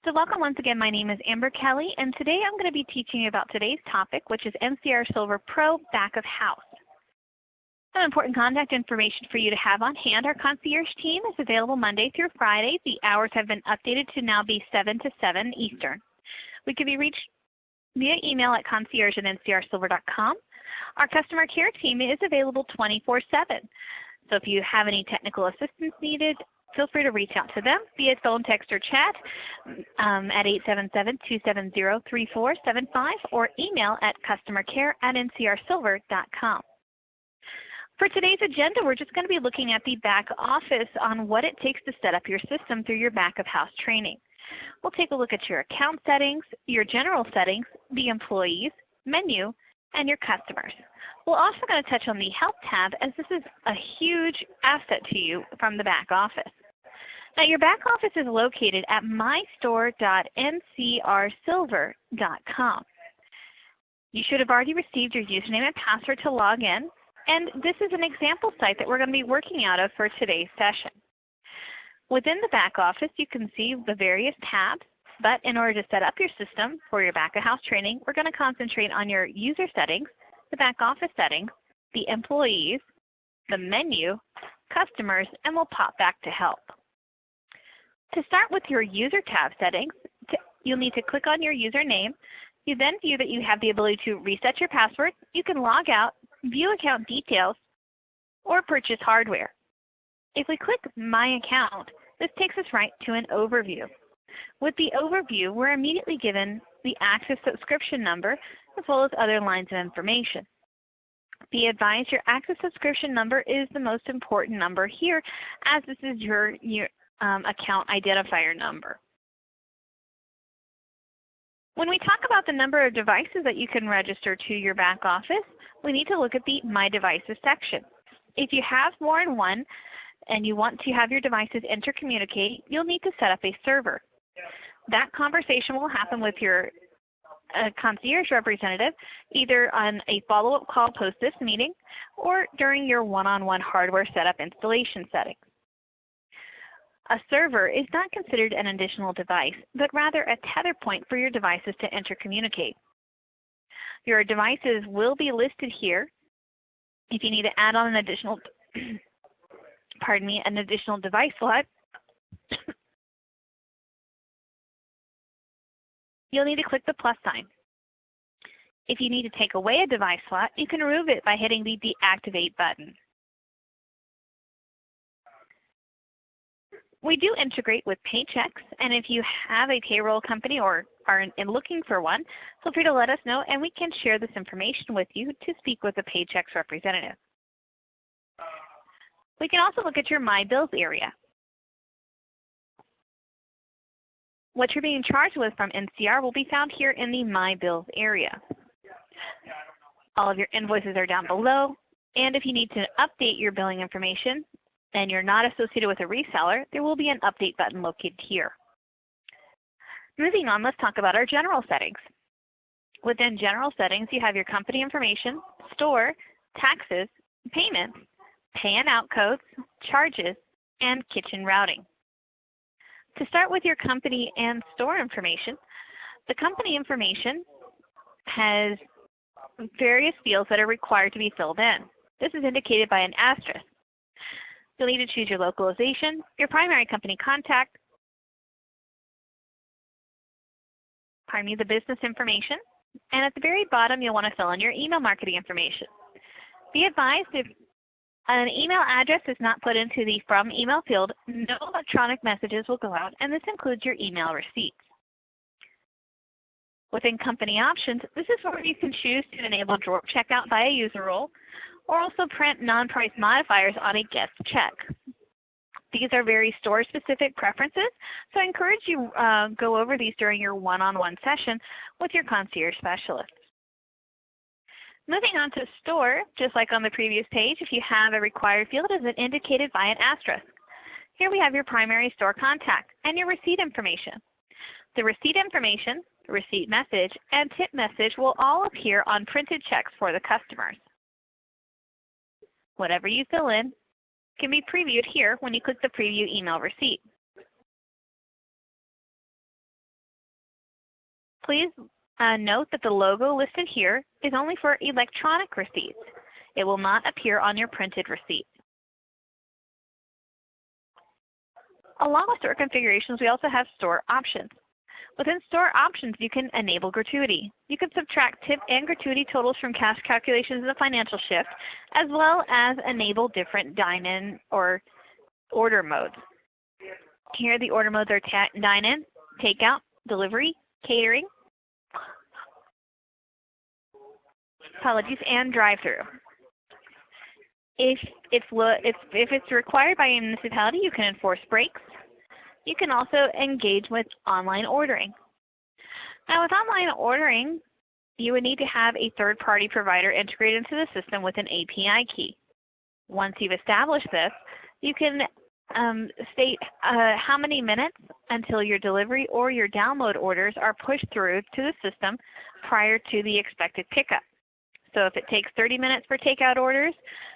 So welcome once again. My name is Amber Kelly, and today I'm going to be teaching you about today's topic, which is NCR Silver Pro Back of House. Some important contact information for you to have on hand. Our concierge team is available Monday through Friday. The hours have been updated to now be 7 to 7 Eastern. We can be reached via email at concierge@ncrsilver.com. Our customer care team is available 24/7. So if you have any technical assistance needed, feel free to reach out to them via phone, text, or chat at 877-270-3475 or email at customercare@ncrsilver.com. For today's agenda, we're just going to be looking at the back office on what it takes to set up your system through your back of house training. We'll take a look at your account settings, your general settings, the employees, menu, and your customers. We're also going to touch on the Help tab, as this is a huge asset to you from the back office. Now, your back office is located at mystore.ncrsilver.com. You should have already received your username and password to log in, and this is an example site that we're going to be working out of for today's session. Within the back office, you can see the various tabs, but in order to set up your system for your back of house training, we're going to concentrate on your user settings, the back office settings, the employees, the menu, customers, and we'll pop back to help. To start with your user tab settings, you'll need to click on your username. You then view that you have the ability to reset your password. You can log out, view account details, or purchase hardware. If we click My Account, this takes us right to an overview. With the overview, we're immediately given the active subscription number as well as other lines of information. Be advised, your active subscription number is the most important number here, as this is your account identifier number. When we talk about the number of devices that you can register to your back office, we need to look at the My Devices section. If you have more than one and you want to have your devices intercommunicate, you'll need to set up a server. That conversation will happen with your concierge representative, either on a follow-up call post this meeting or during your one-on-one hardware setup installation settings. A server is not considered an additional device, but rather a tether point for your devices to intercommunicate. Your devices will be listed here. If you need to add on an additional, an additional device slot, you'll need to click the plus sign. If you need to take away a device slot, you can remove it by hitting the Deactivate button. We do integrate with paychecks, and if you have a payroll company or are looking for one, feel free to let us know and we can share this information with you to speak with a paychecks representative. We can also look at your My Bills area. What you're being charged with from NCR will be found here in the My Bills area. All of your invoices are down below, and if you need to update your billing information and you're not associated with a reseller, there will be an update button located here. Moving on, let's talk about our general settings. Within general settings, you have your company information, store, taxes, payments, pay and out codes, charges, and kitchen routing. To start with your company and store information, the company information has various fields that are required to be filled in. This is indicated by an asterisk. You'll need to choose your localization, your primary company contact, the business information, and at the very bottom you'll want to fill in your email marketing information. Be advised, if an email address is not put into the From Email field, no electronic messages will go out, and this includes your email receipts. Within company options, this is where you can choose to enable drawer checkout via user role, or also print non-price modifiers on a guest check. These are very store-specific preferences, so I encourage you go over these during your one-on-one session with your concierge specialist. Moving on to store, just like on the previous page, if you have a required field, it is indicated by an asterisk. Here we have your primary store contact and your receipt information. The receipt information, receipt message, and tip message will all appear on printed checks for the customers. Whatever you fill in can be previewed here when you click the Preview Email Receipt. Please note that the logo listed here is only for electronic receipts. It will not appear on your printed receipt. Along with store configurations, we also have store options. Within store options, you can enable gratuity. You can subtract tip and gratuity totals from cash calculations in the financial shift, as well as enable different dine-in or order modes. Here the order modes are dine-in, takeout, delivery, catering, and drive-through. If it's required by a municipality, you can enforce breaks. You can also engage with online ordering. Now, with online ordering, you would need to have a third-party provider integrated into the system with an API key. Once you've established this, you can state how many minutes until your delivery or your download orders are pushed through to the system prior to the expected pickup. So if it takes 30 minutes for takeout orders,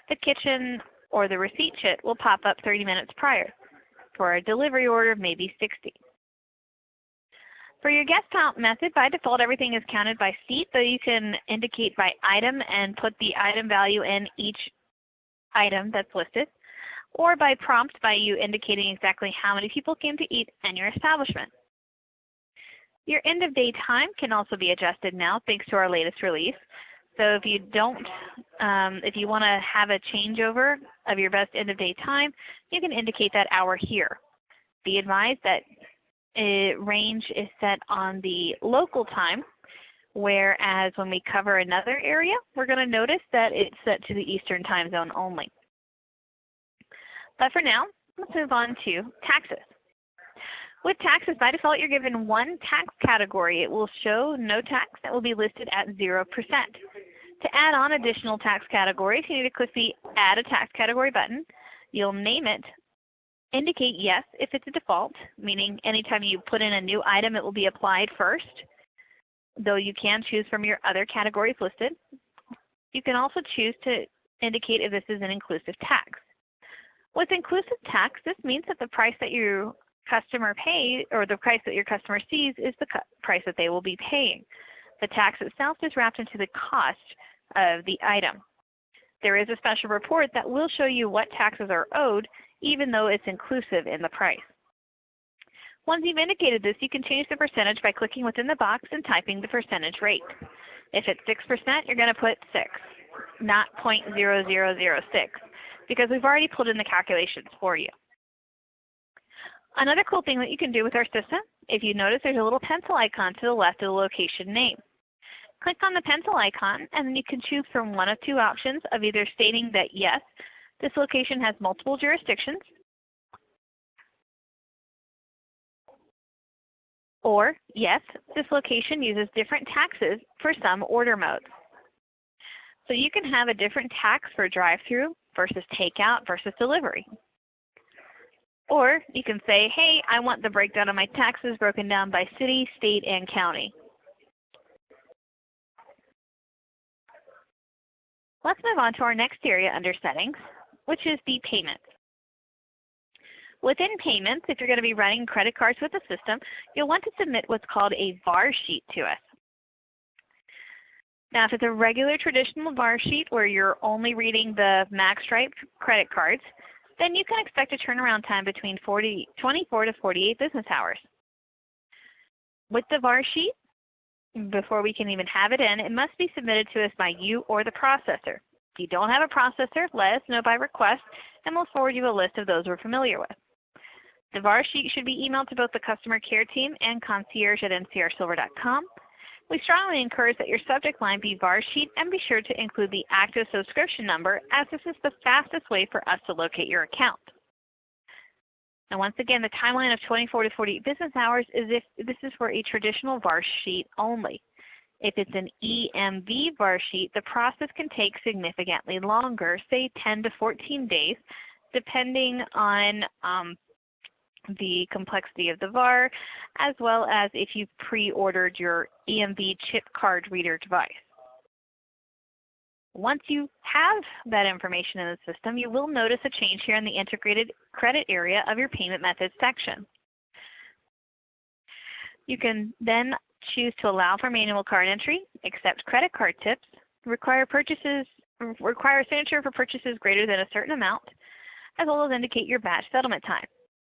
the kitchen or the receipt sheet will pop up 30 minutes prior. For a delivery order, maybe 60. For your guest count method, by default, everything is counted by seat, though you can indicate by item and put the item value in each item that's listed, or by prompt by you indicating exactly how many people came to eat in your establishment. Your end of day time can also be adjusted now thanks to our latest release. So if you want to have a changeover of your best end of day time, you can indicate that hour here. Be advised that range is set on the local time, whereas when we cover another area, we're going to notice that it's set to the Eastern time zone only. But for now, let's move on to taxes. With taxes, by default, you're given one tax category. It will show no tax that will be listed at 0%. To add on additional tax categories, you need to click the Add a Tax Category button. You'll name it. Indicate yes if it's a default, meaning anytime you put in a new item, it will be applied first, though you can choose from your other categories listed. You can also choose to indicate if this is an inclusive tax. With inclusive tax, this means that the price that your customer pays, or the price that your customer sees, is the price that they will be paying. The tax itself is wrapped into the cost of the item. There is a special report that will show you what taxes are owed, even though it's inclusive in the price. Once you've indicated this, you can change the percentage by clicking within the box and typing the percentage rate. If it's 6%, you're going to put 6, not 0.0006, because we've already put in the calculations for you. Another cool thing that you can do with our system, if you notice there's a little pencil icon to the left of the location name. Click on the pencil icon, and then you can choose from one of two options of either stating that yes, this location has multiple jurisdictions, or yes, this location uses different taxes for some order modes. So you can have a different tax for drive-through versus takeout versus delivery. Or you can say, hey, I want the breakdown of my taxes broken down by city, state, and county. Let's move on to our next area under settings, which is the payments. Within payments, if you're going to be running credit cards with the system, you'll want to submit what's called a VAR sheet to us. Now, if it's a regular traditional VAR sheet where you're only reading the MaxStripe credit cards, then you can expect a turnaround time between 24 to 48 business hours. With the VAR sheet, before we can even have it in, it must be submitted to us by you or the processor. If you don't have a processor, let us know by request, and we'll forward you a list of those we're familiar with. The VAR sheet should be emailed to both the customer care team and concierge at ncrsilver.com. We strongly encourage that your subject line be VAR sheet, and be sure to include the active subscription number, as this is the fastest way for us to locate your account. Now, once again, the timeline of 24 to 48 business hours is if this is for a traditional VAR sheet only. If it's an EMV VAR sheet, the process can take significantly longer, say 10 to 14 days, depending on the complexity of the VAR, as well as if you pre-ordered your EMV chip card reader device. Once you have that information in the system, you will notice a change here in the integrated credit area of your payment methods section. You can then choose to allow for manual card entry, accept credit card tips, require signature for purchases greater than a certain amount, as well as indicate your batch settlement time.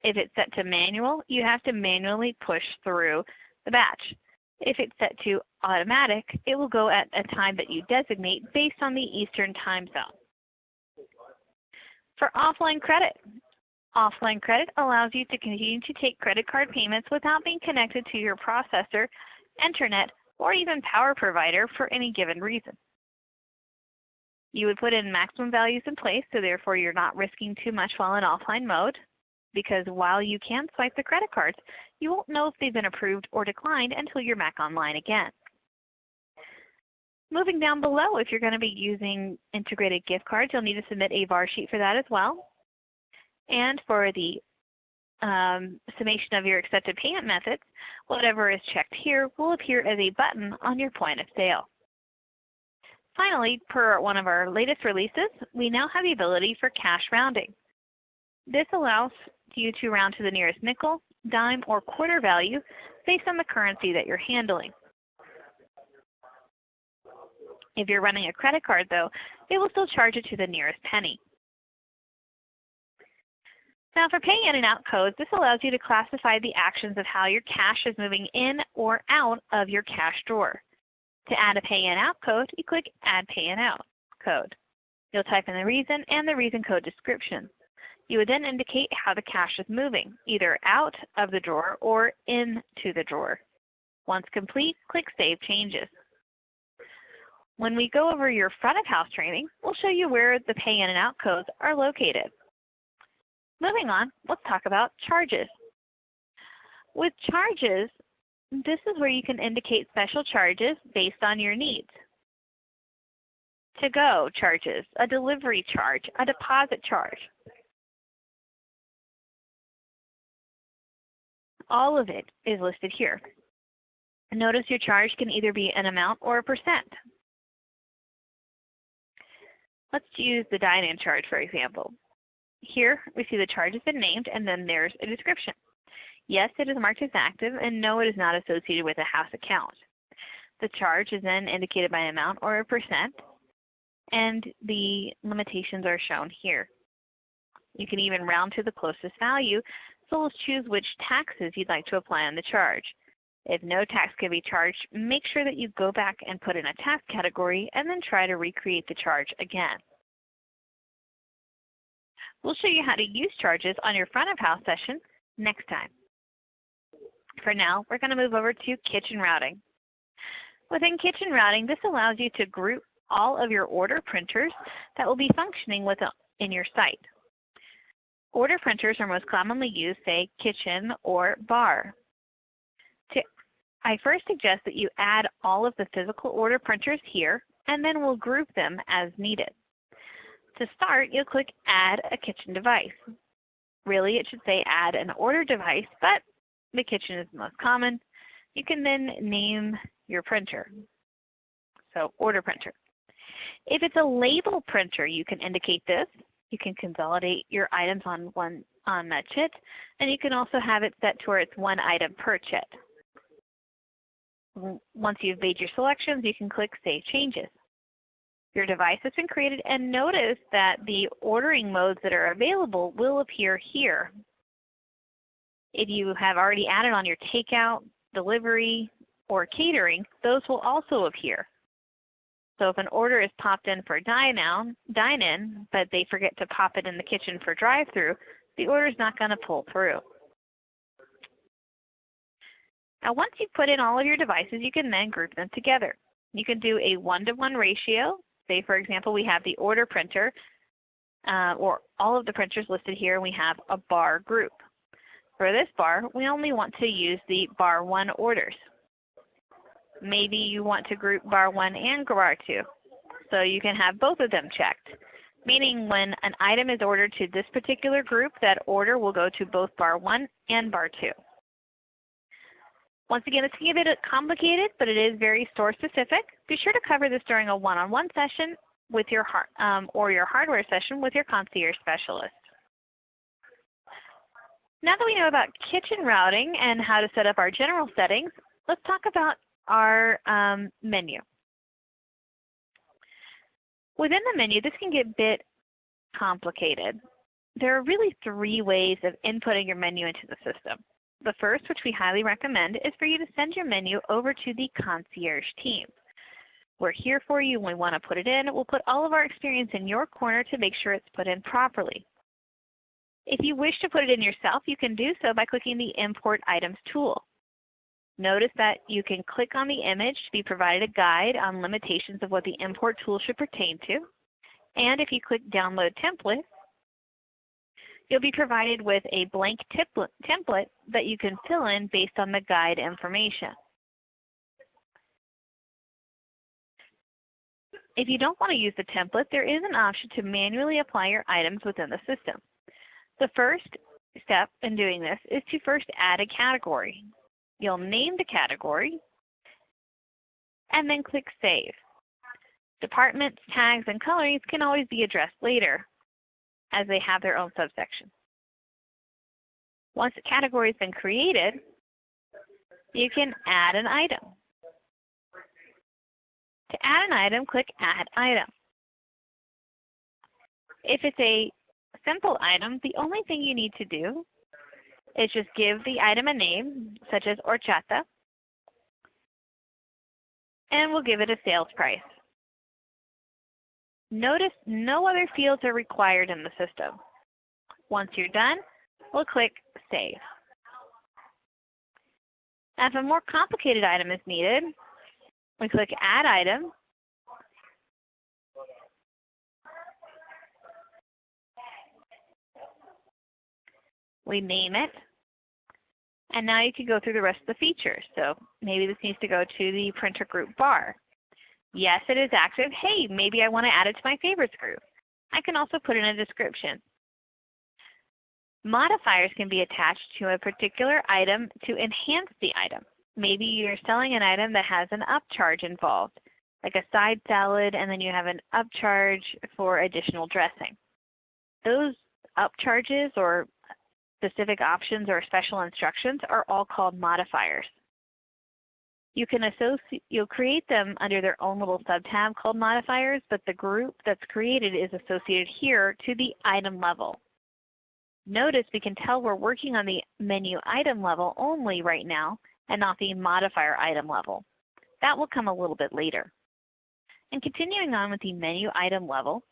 If it's set to manual, you have to manually push through the batch. If it's set to automatic, it will go at a time that you designate based on the Eastern time zone. For offline credit allows you to continue to take credit card payments without being connected to your processor, internet, or even power provider for any given reason. You would put in maximum values in place, so therefore you're not risking too much while in offline mode, because while you can swipe the credit cards, you won't know if they've been approved or declined until you're back online again. Moving down below, if you're going to be using integrated gift cards, you'll need to submit a VAR sheet for that as well. And for the summation of your accepted payment methods, whatever is checked here will appear as a button on your point of sale. Finally, per one of our latest releases, we now have the ability for cash rounding. This allows you to round to the nearest nickel, dime, or quarter value based on the currency that you're handling. If you're running a credit card, though, it will still charge it to the nearest penny. Now for pay in and out codes, this allows you to classify the actions of how your cash is moving in or out of your cash drawer. To add a pay in out code, you click Add Pay in Out Code. You'll type in the reason and the reason code description. You would then indicate how the cash is moving, either out of the drawer or into the drawer. Once complete, click Save Changes. When we go over your front of house training, we'll show you where the pay in and out codes are located. Moving on, let's talk about charges. With charges, this is where you can indicate special charges based on your needs. To-go charges, a delivery charge, a deposit charge. All of it is listed here. Notice your charge can either be an amount or a percent. Let's use the dine-in charge, for example. Here, we see the charge has been named, and then there's a description. Yes, it is marked as active, and no, it is not associated with a house account. The charge is then indicated by an amount or a percent, and the limitations are shown here. You can even round to the closest value, so let's choose which taxes you'd like to apply on the charge. If no tax can be charged, make sure that you go back and put in a tax category and then try to recreate the charge again. We'll show you how to use charges on your front of house session next time. For now, we're going to move over to kitchen routing. Within kitchen routing, this allows you to group all of your order printers that will be functioning in your site. Order printers are most commonly used, say, kitchen or bar. I first suggest that you add all of the physical order printers here, and then we'll group them as needed. To start, you'll click Add a Kitchen Device. Really, it should say Add an Order Device, but the kitchen is the most common. You can then name your printer. So, Order Printer. If it's a label printer, you can indicate this. You can consolidate your items on that chit, and you can also have it set to where it's one item per chit. Once you've made your selections, you can click Save Changes. Your device has been created, and notice that the ordering modes that are available will appear here. If you have already added on your takeout, delivery, or catering, those will also appear. So if an order is popped in for dine-in, but they forget to pop it in the kitchen for drive-through, the order is not going to pull through. Now once you've put in all of your devices, you can then group them together. You can do a 1-to-1 ratio. Say, for example, we have the order printer, or all of the printers listed here, and we have a bar group. For this bar, we only want to use the bar 1 orders. Maybe you want to group bar 1 and bar 2, so you can have both of them checked, meaning when an item is ordered to this particular group, that order will go to both bar 1 and bar 2. Once again, it's going to get a bit complicated, but it is very store specific. Be sure to cover this during a one-on-one session with your or your hardware session with your concierge specialist. Now that we know about kitchen routing and how to set up our general settings, let's talk about our menu. Within the menu, this can get a bit complicated. There are really 3 ways of inputting your menu into the system. The first, which we highly recommend, is for you to send your menu over to the Concierge team. We're here for you when we want to put it in. We'll put all of our experience in your corner to make sure it's put in properly. If you wish to put it in yourself, you can do so by clicking the Import Items tool. Notice that you can click on the image to be provided a guide on limitations of what the import tool should pertain to. And if you click Download Template, you'll be provided with a blank template that you can fill in based on the guide information. If you don't want to use the template, there is an option to manually apply your items within the system. The first step in doing this is to first add a category. You'll name the category and then click Save. Departments, tags, and colorings can always be addressed later as they have their own subsection. Once the category has been created, you can add an item. To add an item, click Add Item. If it's a simple item, the only thing you need to do is just give the item a name, such as horchata, and we'll give it a sales price. Notice no other fields are required in the system. Once you're done, we'll click Save. Now, if a more complicated item is needed, we click Add Item. We name it. And now you can go through the rest of the features. So maybe this needs to go to the printer group bar. Yes, it is active. Hey, maybe I want to add it to my favorites group. I can also put in a description. Modifiers can be attached to a particular item to enhance the item. Maybe you're selling an item that has an upcharge involved, like a side salad, and then you have an upcharge for additional dressing. Those upcharges or specific options or special instructions are all called modifiers. You'll create them under their own little subtab called modifiers, but the group that's created is associated here to the item level. Notice we can tell we're working on the menu item level only right now and not the modifier item level. That will come a little bit later. And continuing on with the menu item level,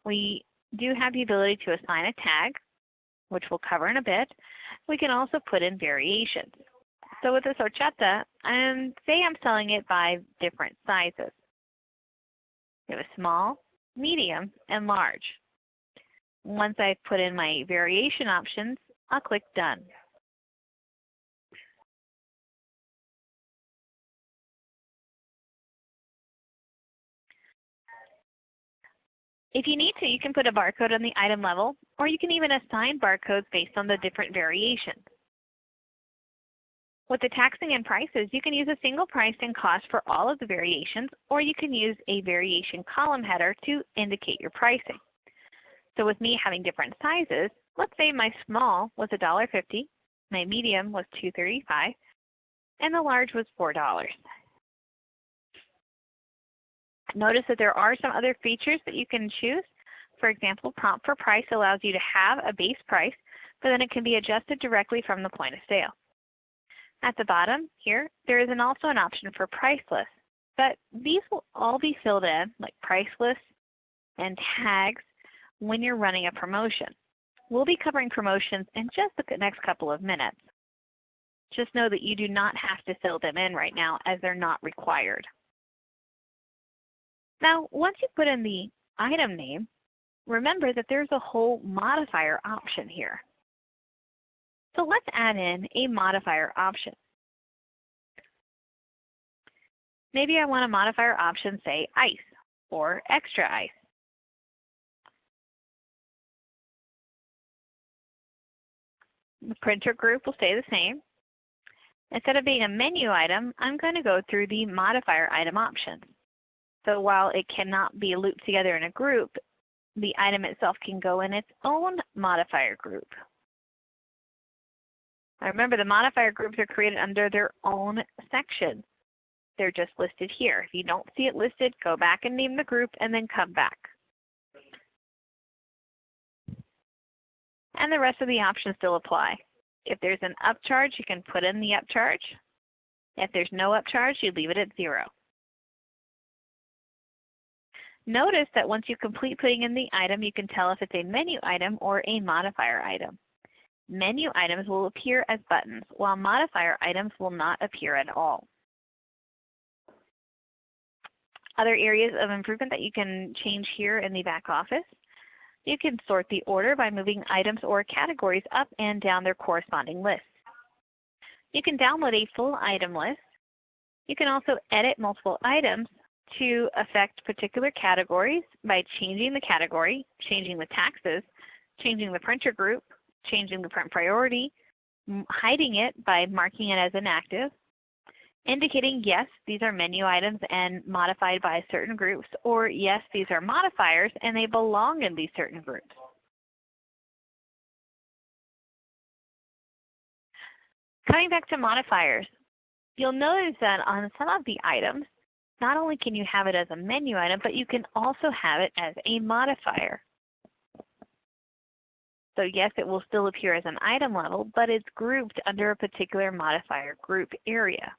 we do have the ability to assign a tag, which we'll cover in a bit. We can also put in variations. So with this horchata, say I'm selling it by different sizes. We have a small, medium, and large. Once I've put in my variation options, I'll click Done. If you need to, you can put a barcode on the item level, or you can even assign barcodes based on the different variations. With the taxing and prices, you can use a single price and cost for all of the variations, or you can use a variation column header to indicate your pricing. So with me having different sizes, let's say my small was $1.50, my medium was $2.35, and the large was $4. Notice that there are some other features that you can choose. For example, Prompt for Price allows you to have a base price, but then it can be adjusted directly from the point of sale. At the bottom here, there is also an option for Priceless, but these will all be filled in, like Priceless and tags, when you're running a promotion. We'll be covering promotions in just the next couple of minutes. Just know that you do not have to fill them in right now as they're not required. Now, once you put in the item name, remember that there's a whole modifier option here. So let's add in a modifier option. Maybe I want a modifier option, say ice or extra ice. The printer group will stay the same. Instead of being a menu item, I'm going to go through the modifier item options. So while it cannot be looped together in a group, the item itself can go in its own modifier group. Now remember, the modifier groups are created under their own section. They're just listed here. If you don't see it listed, go back and name the group and then come back. And the rest of the options still apply. If there's an upcharge, you can put in the upcharge. If there's no upcharge, you leave it at 0. Notice that once you complete putting in the item, you can tell if it's a menu item or a modifier item. Menu items will appear as buttons, while modifier items will not appear at all. Other areas of improvement that you can change here in the back office. You can sort the order by moving items or categories up and down their corresponding lists. You can download a full item list. You can also edit multiple items to affect particular categories by changing the category, changing the taxes, changing the printer group, changing the print priority, hiding it by marking it as inactive, indicating yes, these are menu items and modified by certain groups, or yes, these are modifiers and they belong in these certain groups. Coming back to modifiers, you'll notice that on some of the items, not only can you have it as a menu item, but you can also have it as a modifier. So yes, it will still appear as an item level, but it's grouped under a particular modifier group area.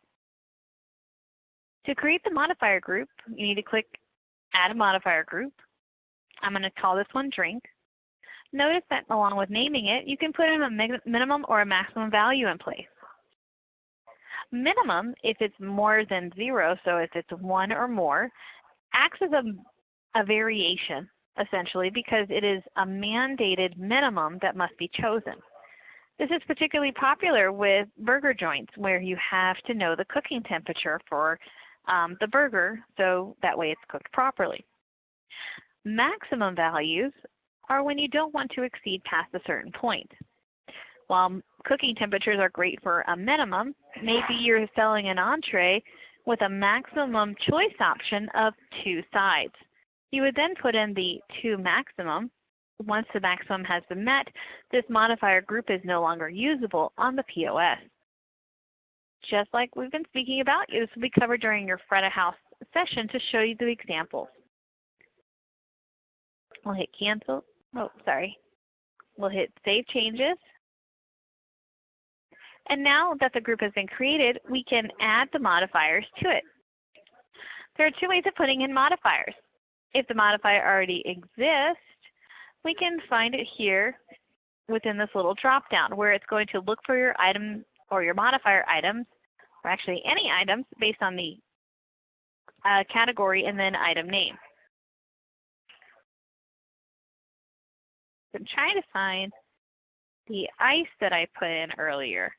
To create the modifier group, you need to click Add a Modifier Group. I'm going to call this one Drink. Notice that along with naming it, you can put in a minimum or a maximum value in place. Minimum, if it's more than 0, so if it's 1 or more, acts as a variation, essentially, because it is a mandated minimum that must be chosen. This is particularly popular with burger joints, where you have to know the cooking temperature for the burger, so that way it's cooked properly. Maximum values are when you don't want to exceed past a certain point. While cooking temperatures are great for a minimum, maybe you're selling an entree with a maximum choice option of 2 sides. You would then put in the 2 maximum. Once the maximum has been met, this modifier group is no longer usable on the POS. Just like we've been speaking about, this will be covered during your front of house session to show you the examples. We'll hit cancel. We'll hit save changes. And now that the group has been created, we can add the modifiers to it. There are 2 ways of putting in modifiers. If the modifier already exists, we can find it here within this little drop down where it's going to look for your item or your modifier items, or actually any items based on the category and then item name. I'm trying to find the ice that I put in earlier.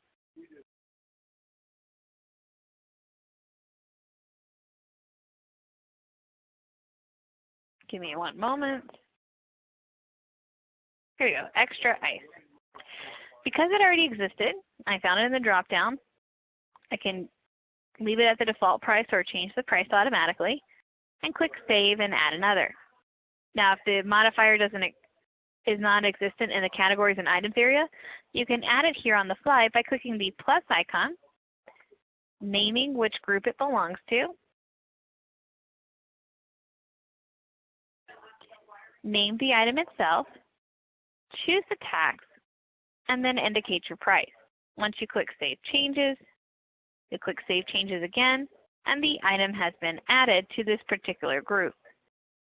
Give me 1 moment. Here we go, extra ice. Because it already existed, I found it in the drop-down. I can leave it at the default price or change the price automatically, and click Save and add another. Now, if the modifier is not existent in the categories and items area, you can add it here on the fly by clicking the plus icon, naming which group it belongs to, name the item itself, choose the tax, and then indicate your price. Once you click Save Changes, you click Save Changes again, and the item has been added to this particular group.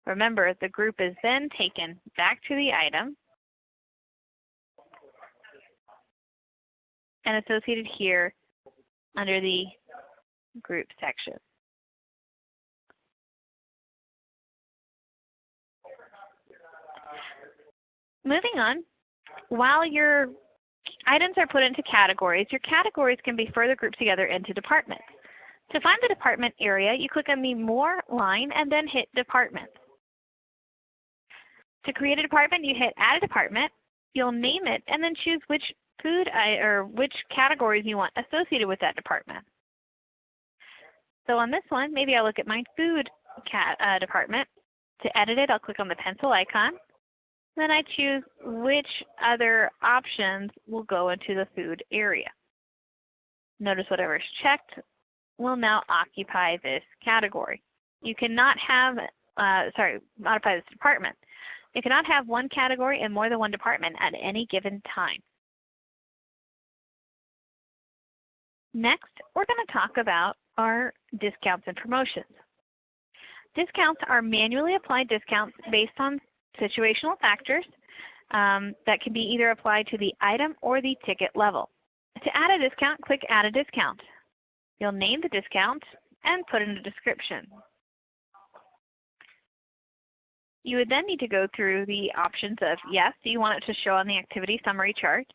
Remember, the group is then taken back to the item and associated here under the Group section. Moving on, while your items are put into categories, your categories can be further grouped together into departments. To find the department area, you click on the More line and then hit Departments. To create a department, you hit Add a Department. You'll name it and then choose which which categories you want associated with that department. So on this one, maybe I'll look at my food department. To edit it, I'll click on the pencil icon. Then I choose which other options will go into the food area. Notice whatever is checked will now occupy this category. You cannot have, modify this department. You cannot have one category and more than one department at any given time. Next, we're going to talk about our discounts and promotions. Discounts are manually applied discounts based on situational factors that can be either applied to the item or the ticket level. To add a discount, click Add a Discount. You'll name the discount and put in a description. You would then need to go through the options of, yes, do you want it to show on the activity summary chart?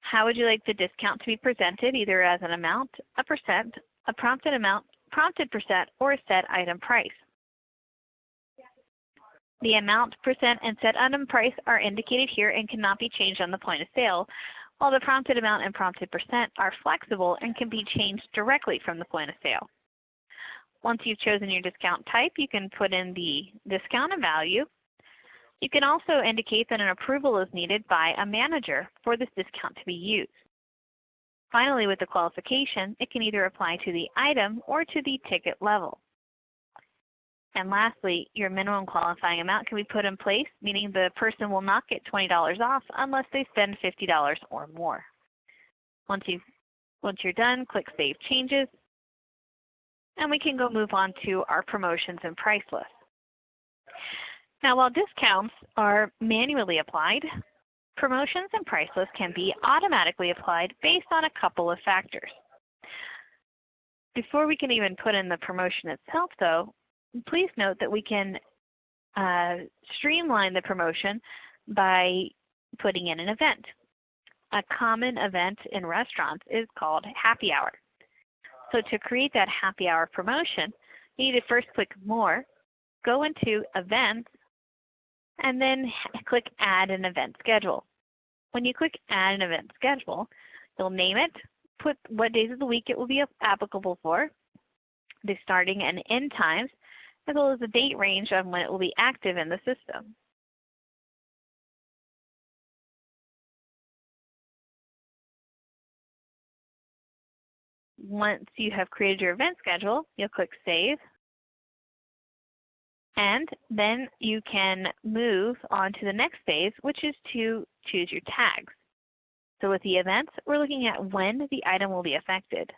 How would you like the discount to be presented, either as an amount, a percent, a prompted amount, prompted percent, or a set item price? The amount, percent, and set item price are indicated here and cannot be changed on the point of sale, while the prompted amount and prompted percent are flexible and can be changed directly from the point of sale. Once you've chosen your discount type, you can put in the discount and value. You can also indicate that an approval is needed by a manager for this discount to be used. Finally, with the qualification, it can either apply to the item or to the ticket level. And lastly, your minimum qualifying amount can be put in place, meaning the person will not get $20 off unless they spend $50 or more. Once you're done, click Save Changes, and we can go move on to our promotions and Priceless. Now, while discounts are manually applied, promotions and Priceless can be automatically applied based on a couple of factors. Before we can even put in the promotion itself, though, please note that we can streamline the promotion by putting in an event. A common event in restaurants is called happy hour. So to create that happy hour promotion, you need to first click More, go into Events, and then click Add an Event Schedule. When you click Add an Event Schedule, you'll name it, put what days of the week it will be applicable for, the starting and end times, as well as the date range on when it will be active in the system. Once you have created your event schedule, you'll click Save, and then you can move on to the next phase, which is to choose your tags. So with the events, we're looking at when the item will be affected.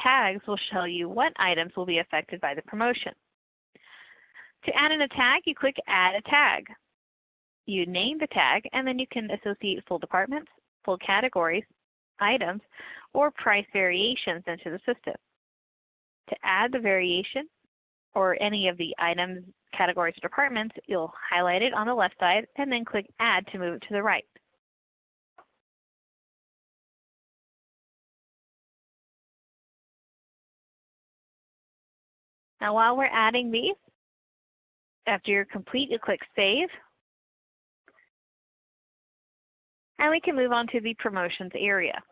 Tags will show you what items will be affected by the promotion. To add in a tag, you click Add a Tag. You name the tag, and then you can associate full departments, full categories, items, or price variations into the system. To add the variation or any of the items, categories, or departments, you'll highlight it on the left side and then click Add to move it to the right. Now while we're adding these, after you're complete, you click Save, and we can move on to the promotions area.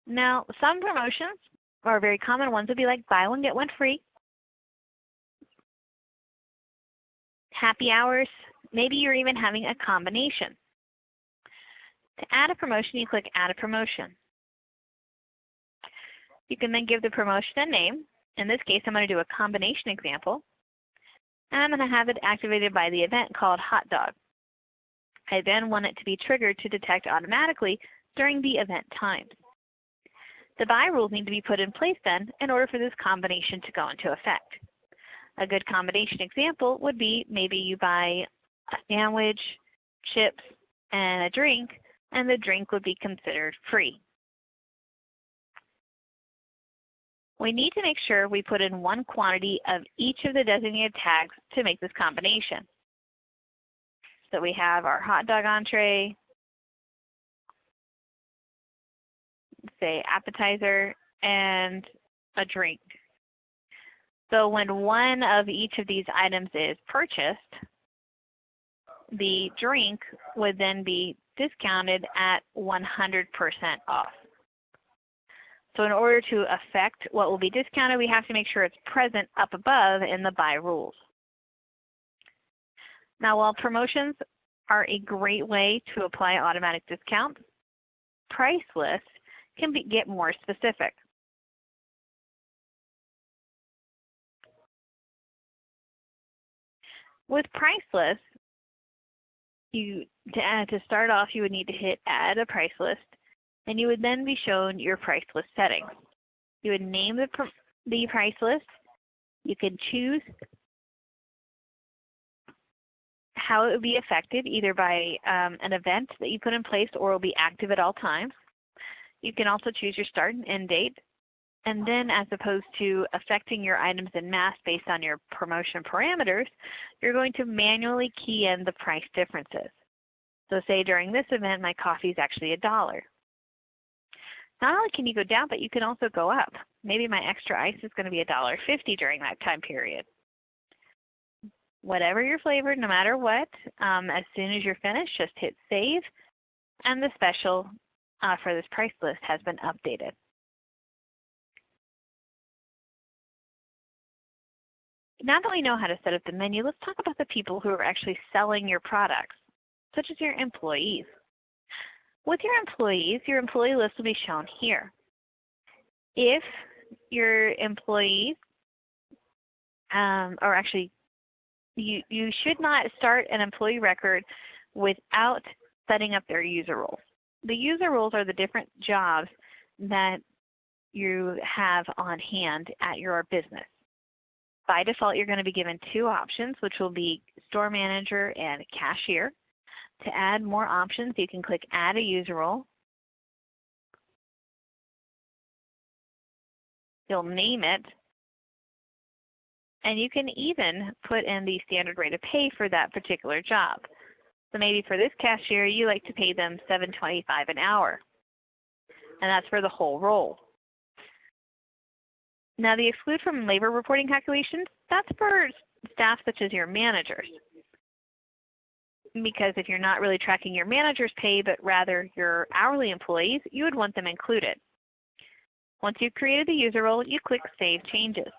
Now, some promotions, or very common ones, would be like buy one, get one free, happy hours, maybe you're even having a combination. To add a promotion, you click Add a Promotion. You can then give the promotion a name. In this case, I'm going to do a combination example, and I'm going to have it activated by the event called Hot Dog. I then want it to be triggered to detect automatically during the event times. The buy rules need to be put in place then in order for this combination to go into effect. A good combination example would be maybe you buy a sandwich, chips, and a drink, and the drink would be considered free. We need to make sure we put in one quantity of each of the designated tags to make this combination. So we have our hot dog entree, say appetizer, and a drink. So when one of each of these items is purchased, the drink would then be discounted at 100% off. So in order to affect what will be discounted, we have to make sure it's present up above in the buy rules. Now, while promotions are a great way to apply automatic discounts, Priceless can get more specific. With Priceless, to start off, you would need to hit Add a Price List, and you would then be shown your price list settings. You would name the price list. You can choose how it would be affected, either by an event that you put in place or will be active at all times. You can also choose your start and end date. And then, as opposed to affecting your items en masse based on your promotion parameters, you're going to manually key in the price differences. So say during this event, my coffee is actually $1. Not only can you go down, but you can also go up. Maybe my extra ice is going to be $1.50 during that time period. Whatever your flavor, no matter what, as soon as you're finished, just hit Save, and the special for this price list has been updated. Now that we know how to set up the menu, let's talk about the people who are actually selling your products, such as your employees. With your employees, your employee list will be shown here. If your employees, or actually, you should not start an employee record without setting up their user roles. The user roles are the different jobs that you have on hand at your business. By default, you're going to be given two options, which will be store manager and cashier. To add more options, you can click Add a User Role. You'll name it, and you can even put in the standard rate of pay for that particular job. So maybe for this cashier, you like to pay them $7.25 an hour, and that's for the whole role. Now, the exclude from labor reporting calculations, that's for staff such as your managers. Because if you're not really tracking your manager's pay, but rather your hourly employees, you would want them included. Once you've created the user role, you click Save Changes.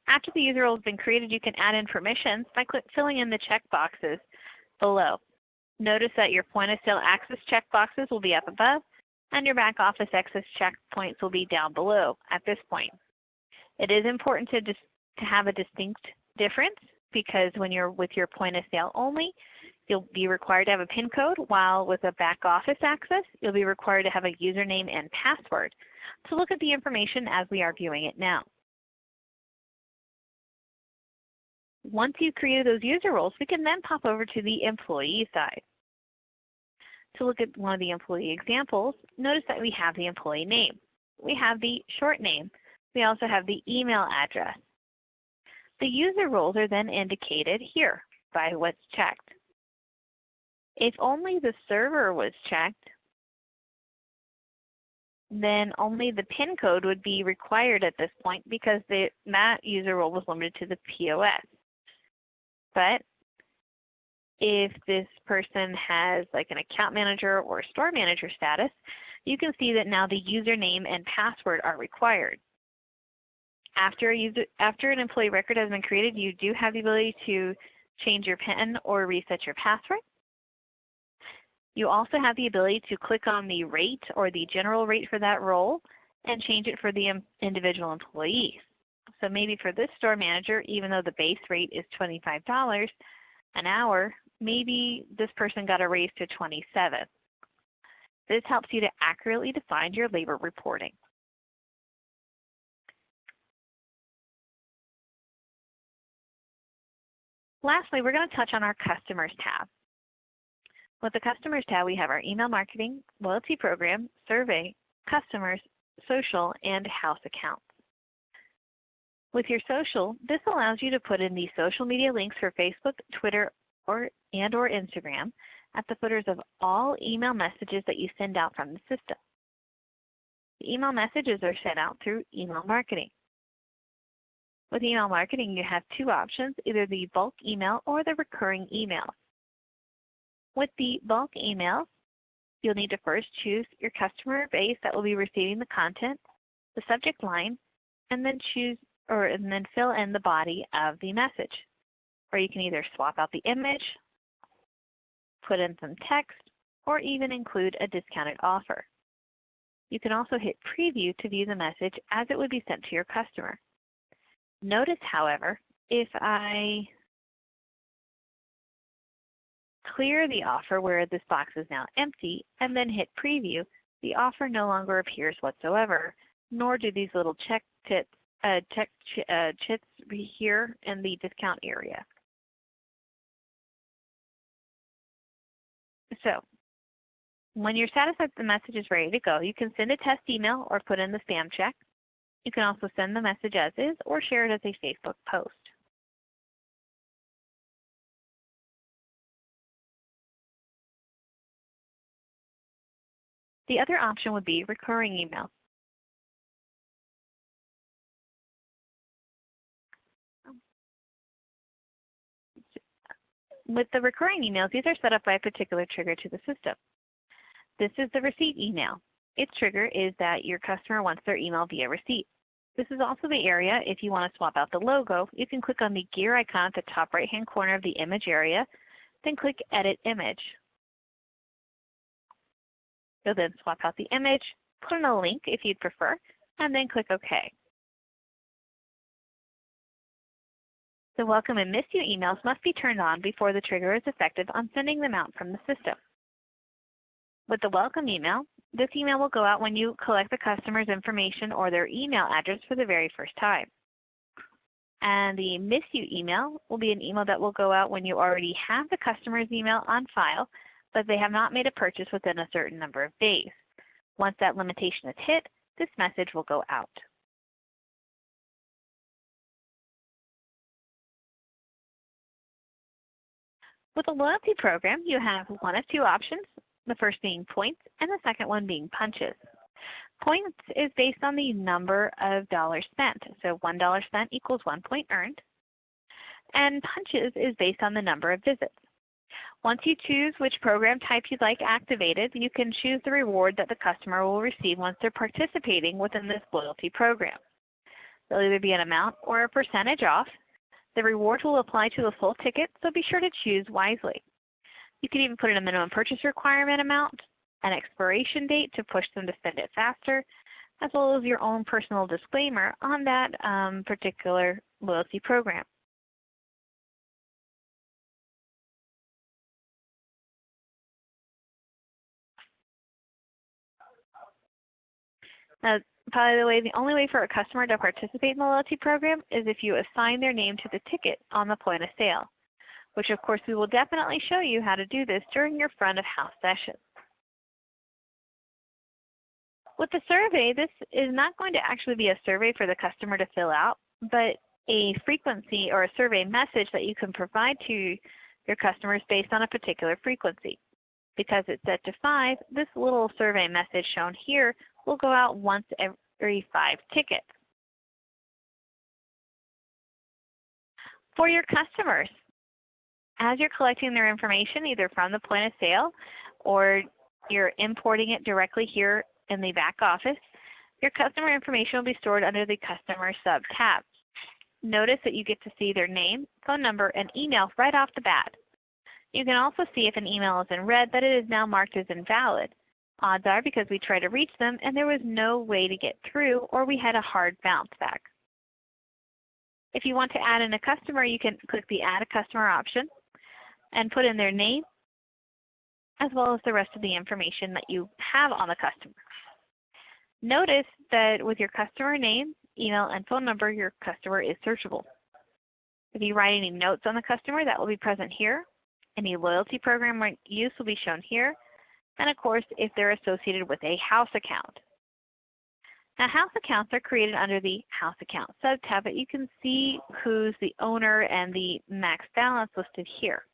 After the user role has been created, you can add in permissions by filling in the checkboxes below. Notice that your point of sale access checkboxes will be up above, and your back office access checkpoints will be down below at this point. It is important to have a distinct difference, because when you're with your point of sale only, you'll be required to have a PIN code, while with a back office access, you'll be required to have a username and password to look at the information as we are viewing it now. Once you've created those user roles, we can then pop over to the employee side. To look at one of the employee examples, notice that we have the employee name. We have the short name. We also have the email address. The user roles are then indicated here by what's checked. If only the server was checked, then only the PIN code would be required at this point, because that user role was limited to the POS. But if this person has like an account manager or store manager status, you can see that now the username and password are required. After an employee record has been created, you do have the ability to change your PIN or reset your password. You also have the ability to click on the rate or the general rate for that role and change it for the individual employees. So maybe for this store manager, even though the base rate is $25 an hour, maybe this person got a raise to $27. This helps you to accurately define your labor reporting. Lastly, we're going to touch on our Customers tab. With the Customers tab, we have our email marketing, loyalty program, survey, customers, social, and house accounts. With your social, this allows you to put in the social media links for Facebook, Twitter, or Instagram at the footers of all email messages that you send out from the system. The email messages are sent out through email marketing. With email marketing, you have two options, either the bulk email or the recurring email. With the bulk emails, you'll need to first choose your customer base that will be receiving the content, the subject line, and then fill in the body of the message. Or you can either swap out the image, put in some text, or even include a discounted offer. You can also hit Preview to view the message as it would be sent to your customer. Notice, however, if I clear the offer where this box is now empty and then hit Preview, the offer no longer appears whatsoever, nor do these little chits here in the discount area. So, when you're satisfied that the message is ready to go, you can send a test email or put in the spam check. You can also send the message as is or share it as a Facebook post. The other option would be recurring email. With the recurring emails, these are set up by a particular trigger to the system. This is the receipt email. Its trigger is that your customer wants their email via receipt. This is also the area, if you want to swap out the logo, you can click on the gear icon at the top right-hand corner of the image area, then click Edit Image. You'll then swap out the image, put in a link if you'd prefer, and then click OK. The welcome and miss you emails must be turned on before the trigger is effective on sending them out from the system. With the welcome email, this email will go out when you collect the customer's information or their email address for the very first time. And the miss you email will be an email that will go out when you already have the customer's email on file, but they have not made a purchase within a certain number of days. Once that limitation is hit, this message will go out. With a loyalty program, you have one of two options, the first being points and the second one being punches. Points is based on the number of dollars spent, so $1 spent equals 1 point earned. And punches is based on the number of visits. Once you choose which program type you'd like activated, you can choose the reward that the customer will receive once they're participating within this loyalty program. There'll either be an amount or a percentage off. The reward will apply to the full ticket, so be sure to choose wisely. You can even put in a minimum purchase requirement amount, an expiration date to push them to spend it faster, as well as your own personal disclaimer on that particular loyalty program. Now, by the only way for a customer to participate in the loyalty program is if you assign their name to the ticket on the point of sale, which of course we will definitely show you how to do this during your front of house session. With the survey, this is not going to actually be a survey for the customer to fill out, but a frequency or a survey message that you can provide to your customers based on a particular frequency. Because it's set to 5, this little survey message shown here will go out once every 5 tickets. For your customers, as you're collecting their information either from the point of sale or you're importing it directly here in the back office, your customer information will be stored under the Customer sub-tab. Notice that you get to see their name, phone number, and email right off the bat. You can also see if an email is in red that it is now marked as invalid. Odds are because we tried to reach them and there was no way to get through or we had a hard bounce back. If you want to add in a customer, you can click the Add a Customer option and put in their name as well as the rest of the information that you have on the customer. Notice that with your customer name, email, and phone number, your customer is searchable. If you write any notes on the customer, that will be present here. Any loyalty program use will be shown here. And of course, if they're associated with a house account. Now, house accounts are created under the House Account sub-tab, but you can see who's the owner and the max balance listed here.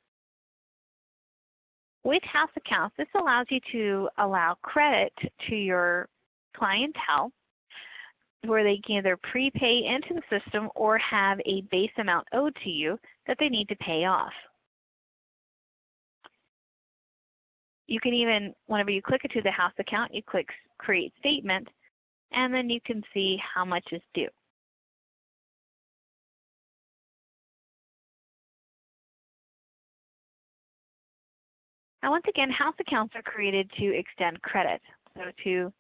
With house accounts, this allows you to allow credit to your clientele where they can either prepay into the system or have a base amount owed to you that they need to pay off. You can even, whenever you click it to the house account, you click Create Statement, and then you can see how much is due. Now once again, house accounts are created to extend credit. So to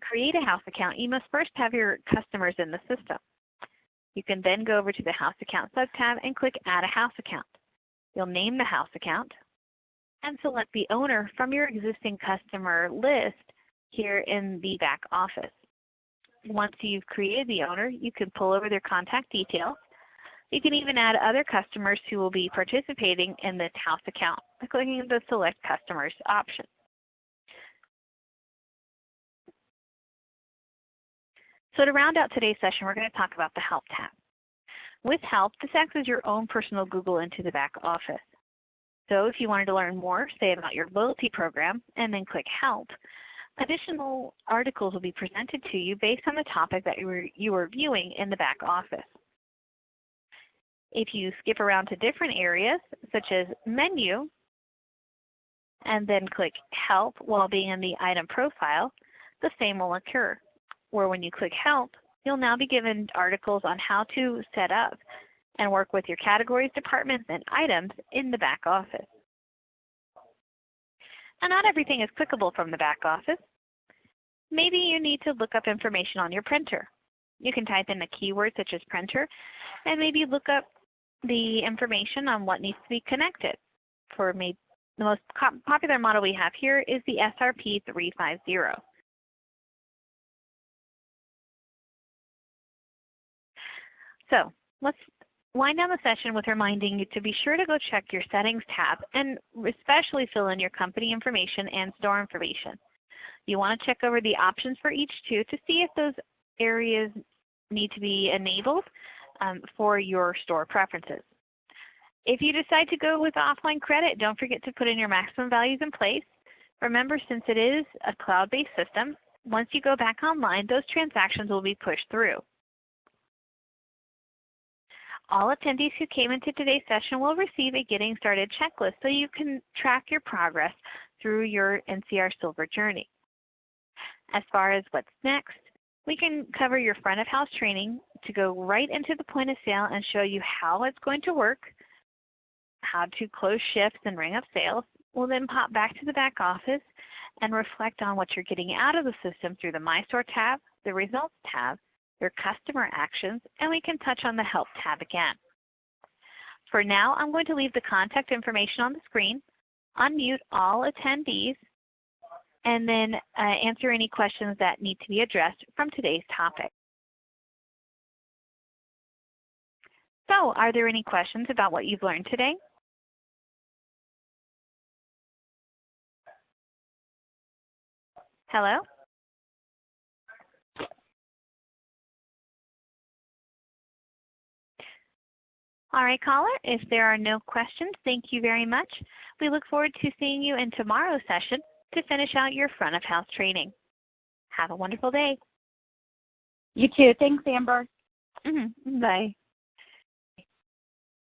create a house account, you must first have your customers in the system. You can then go over to the House Account sub-tab and click Add a House Account. You'll name the house account and select the owner from your existing customer list here in the back office. Once you've created the owner, you can pull over their contact details. You can even add other customers who will be participating in this house account by clicking the Select Customers option. So to round out today's session, we're going to talk about the Help tab. With Help, this acts as your own personal Google into the back office. So if you wanted to learn more, say about your loyalty program, and then click Help, additional articles will be presented to you based on the topic that you were viewing in the back office. If you skip around to different areas, such as Menu, and then click Help while being in the item profile, the same will occur, where when you click Help, you'll now be given articles on how to set up and work with your categories, departments, and items in the back office. And not everything is clickable from the back office. Maybe you need to look up information on your printer. You can type in a keyword such as printer and maybe look up the information on what needs to be connected. For me, the most popular model we have here is the SRP 350. So let's wind down the session with reminding you to be sure to go check your Settings tab and especially fill in your company information and store information. You want to check over the options for each two to see if those areas need to be enabled for your store preferences. If you decide to go with offline credit, don't forget to put in your maximum values in place. Remember, since it is a cloud-based system, once you go back online, those transactions will be pushed through. All attendees who came into today's session will receive a Getting Started checklist so you can track your progress through your NCR Silver journey. As far as what's next, we can cover your front of house training to go right into the point of sale and show you how it's going to work, how to close shifts and ring up sales. We'll then pop back to the back office and reflect on what you're getting out of the system through the My Store tab, the Results tab, your customer actions, and we can touch on the Help tab again. For now, I'm going to leave the contact information on the screen, unmute all attendees, and then answer any questions that need to be addressed from today's topic. So, are there any questions about what you've learned today? Hello? All right, caller, if there are no questions, thank you very much. We look forward to seeing you in tomorrow's session to finish out your front of house training. Have a wonderful day. You too. Thanks, Amber. Bye.